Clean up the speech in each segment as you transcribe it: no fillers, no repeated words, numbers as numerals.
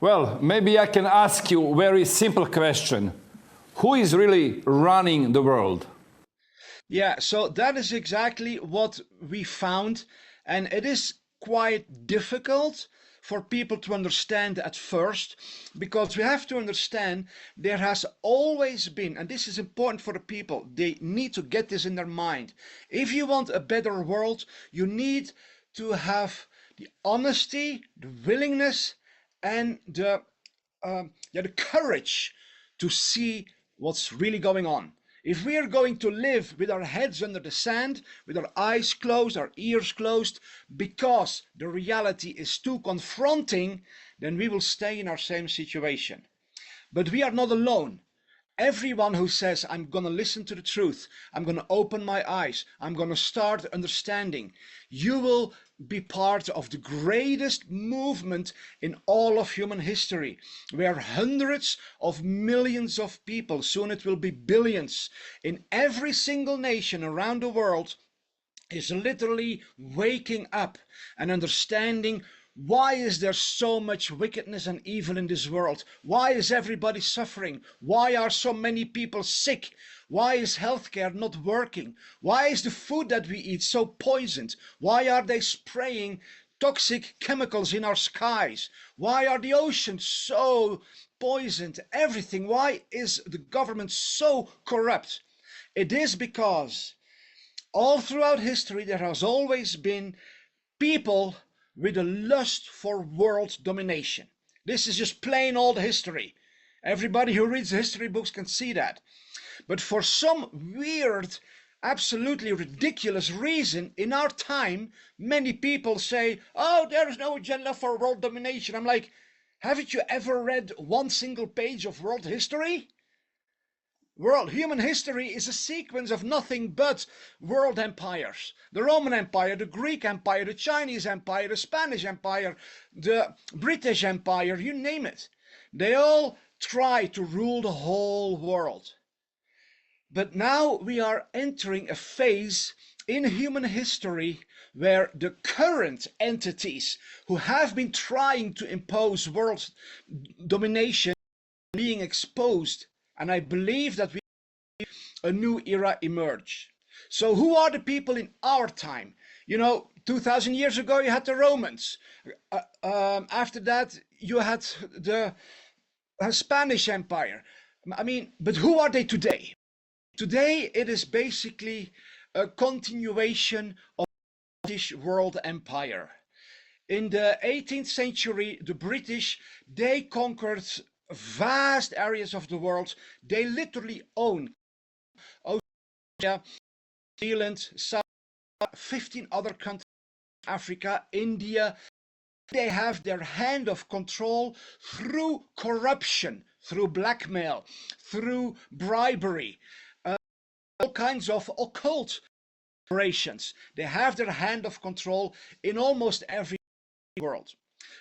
Well, maybe I can ask you a very simple question. Who is really running the world? Yeah, so that is exactly what we found, and it is quite difficult for people to understand at first, because we have to understand there has always been, and this is important for the people, they need to get this in their mind. If you want a better world, you need to have the honesty, the willingness, and the courage to see what's really going on. If we are going to live with our heads under the sand, with our eyes closed, our ears closed, because the reality is too confronting, then we will stay in our same situation. But we are not alone. Everyone who says, I'm going to listen to the truth, I'm going to open my eyes, I'm going to start understanding, you will be part of the greatest movement in all of human history, where hundreds of millions of people, soon it will be billions, in every single nation around the world is literally waking up and understanding, why is there so much wickedness and evil in this world? Why is everybody suffering? Why are so many people sick? Why is healthcare not working? Why is the food that we eat so poisoned? Why are they spraying toxic chemicals in our skies? Why are the oceans so poisoned? Everything. Why is the government so corrupt? It is because all throughout history there has always been people with a lust for world domination. This is just plain old history. Everybody who reads the history books can see that. But for some weird, absolutely ridiculous reason, in our time, many people say, oh, there's no agenda for world domination. I'm like, haven't you ever read one single page of world history? Human history is a sequence of nothing but world empires. The Roman Empire, the Greek Empire, the Chinese Empire, the Spanish Empire, the British Empire, you name it. They all try to rule the whole world. But now we are entering a phase in human history where the current entities who have been trying to impose world domination are being exposed. And I believe that a new era emerge. So who are the people in our time? 2,000 years ago you had the Romans. After that you had the Spanish Empire. I mean, but who are they today? Today it is basically a continuation of the British world empire. In the 18th century, the British, they conquered vast areas of the world. They literally owned Australia, New Zealand, South, 15 other countries, Africa, India. They have their hand of control through corruption, through blackmail, through bribery, all kinds of occult operations. They have their hand of control in almost every world.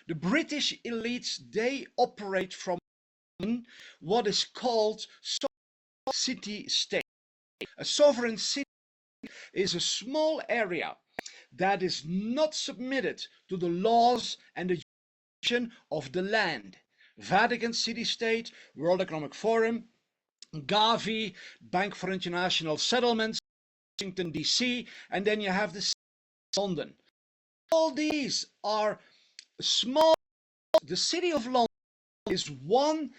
The British elites, they operate from what is called city-state. A sovereign city is a small area that is not submitted to the laws and the jurisdiction of the land. Vatican City State, World Economic Forum, Gavi, Bank for International Settlements, Washington DC, and then you have the city of London. All these are small. The city of London is 1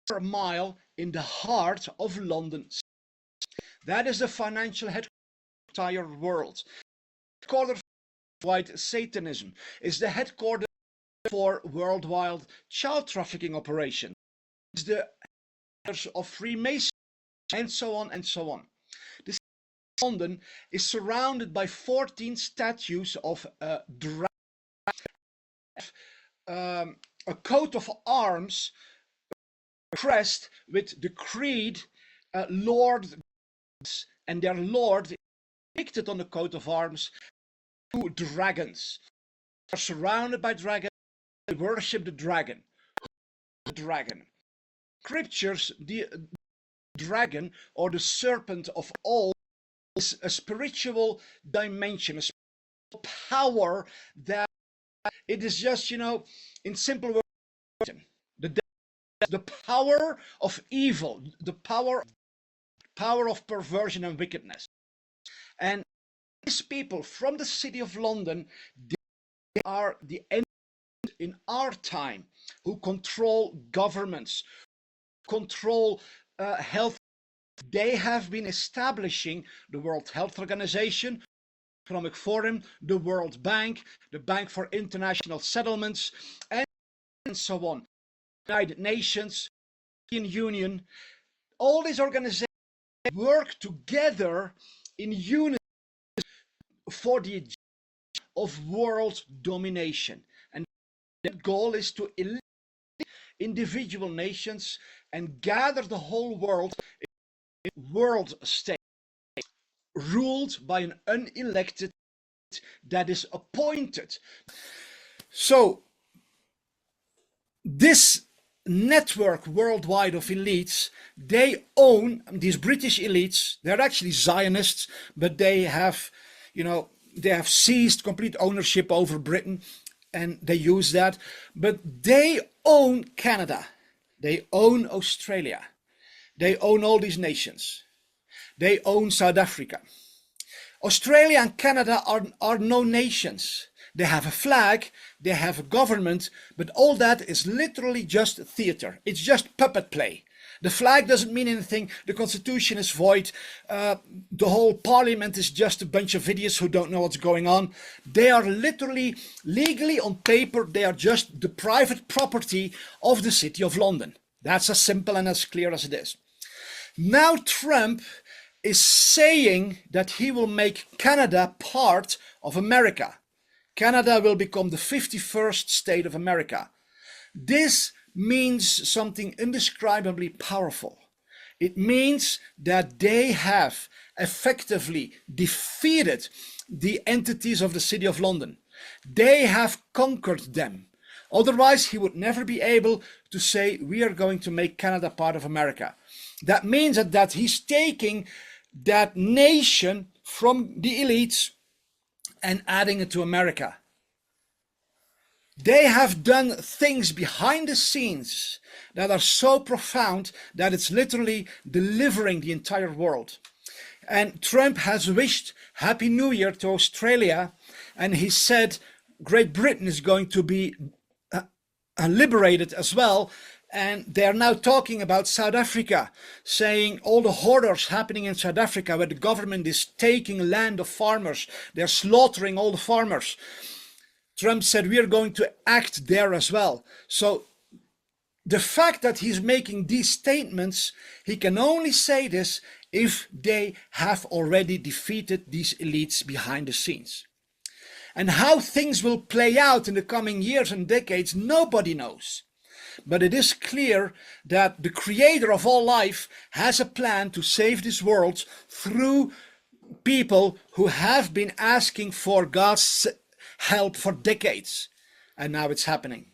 square mile in the heart of London. That is the financial headquarters of the entire world. Headquarters for worldwide Satanism is the headquarters for worldwide child trafficking operations. It's the headquarters of Freemasonry, and so on and so on. The city of London is surrounded by 14 statues of a dragon, a coat of arms, a crest with the creed, Lord, and their Lord depicted on the coat of arms, 2 dragons. They are surrounded by dragons. They worship the dragon. The dragon. Scriptures, the dragon or the serpent of all is a spiritual dimension, a spiritual power that it is just, in simple words, the, the power of evil, the power of perversion and wickedness. And these people from the city of London, they are the enemies in our time who control governments, control health. They have been establishing the World Health Organization, Economic Forum, the World Bank, the Bank for International Settlements, and so on. United Nations, European Union, all these organizations work together in unity for the agenda of world domination. And the goal is to eliminate individual nations and gather the whole world in a world state ruled by an unelected that is appointed. So this network worldwide of elites, they own, these British elites, they're actually Zionists, but they have, they have seized complete ownership over Britain and they use that. But they own Canada, they own Australia, they own all these nations, they own South Africa. Australia and Canada are no nations. They have a flag, they have a government, but all that is literally just theater. It's just puppet play. The flag doesn't mean anything, the constitution is void, the whole parliament is just a bunch of idiots who don't know what's going on. They are literally, legally on paper, they are just the private property of the city of London. That's as simple and as clear as it is. Now Trump is saying that he will make Canada part of America. Canada will become the 51st state of America. This means something indescribably powerful. It means that they have effectively defeated the entities of the city of London. They have conquered them. Otherwise, he would never be able to say, we are going to make Canada part of America. That means that he's taking that nation from the elites and adding it to America. They have done things behind the scenes that are so profound that it's literally delivering the entire world. And Trump has wished Happy New Year to Australia, and he said Great Britain is going to be liberated as well. And they're now talking about South Africa, saying all the horrors happening in South Africa where the government is taking land of farmers. They're slaughtering all the farmers. Trump said we are going to act there as well. So the fact that he's making these statements, he can only say this if they have already defeated these elites behind the scenes. And how things will play out in the coming years and decades, nobody knows. But it is clear that the creator of all life has a plan to save this world through people who have been asking for God's help for decades. And now it's happening.